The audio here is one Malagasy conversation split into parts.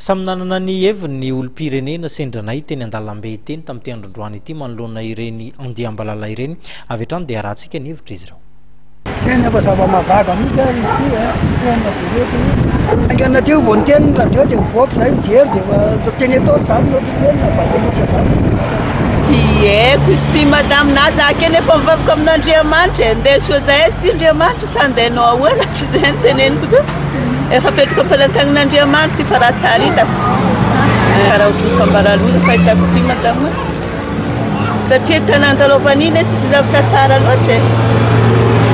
Samy nanana ny heviny ny olom-pirenena sendranay teny Andalambe teny tamin'ity androndroany ity manoloana ireny andiam-balala ireny avy hatrany dia arahantsika ny hevitra izy ireo. Tena efa zava-mahagaga mihitsy izy ity tena jereko angana teo vao niteny radio dia mivoaka zay mijery dia teny atao zany tsy haiko izy ity madaminazy akeny efa mivavaka amin'Andriamanitra andeha soa zay izy ity Andriamanitra sa andehanao ahoana zay no teneniko zao efa apetraka am-pelantagnan'Andriamanitra ty fa raha tsara hitako raha ohatry fambaralona fahitako ty madamo satria tanàna talofan'iny tsy zavatra tsara loatra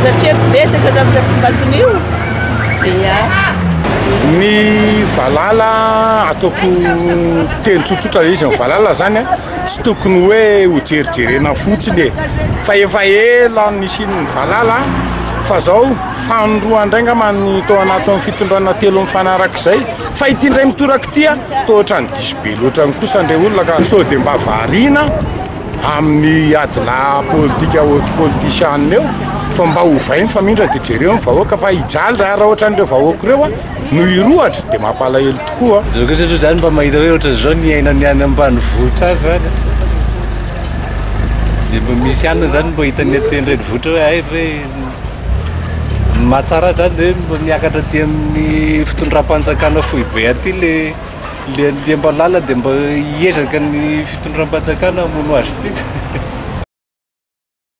satria betsaka zavatra sy mbaton'io ia ny valala ataoko teny tsotsotra izy ny valala zany tsy tokony hoe ho jerijerena fotsiny fa efa ela nisiny valala fa zao fanoroa ndrainga many tao anatin'ny fitondrana telo mifanaraka fa ity ndray mitoraka ity toa ohatrany diso be loatra kosa ndray olona ka sao dia mba variana amin'ny adila politika politisianina eo fa mba hovainy fa mindra dia jereo ny vahoaka fa hijaly raha ohatran'ireo vahoaka ireo no irohatra dia mampalahelo tokoa. Zao kosa zany mba mahita hoe ohatra zao ny aina ny any ambanivohitra zany dia mba misy anina zany mba hitany atendrenivohitra hoe ay hoe mahatsara zany dia mba miakatra aty amin'ny fitondram-panjakana fohy be aty le andiam-balala dia mba hiezaka ny fitondram-panjakana hamono azy ity.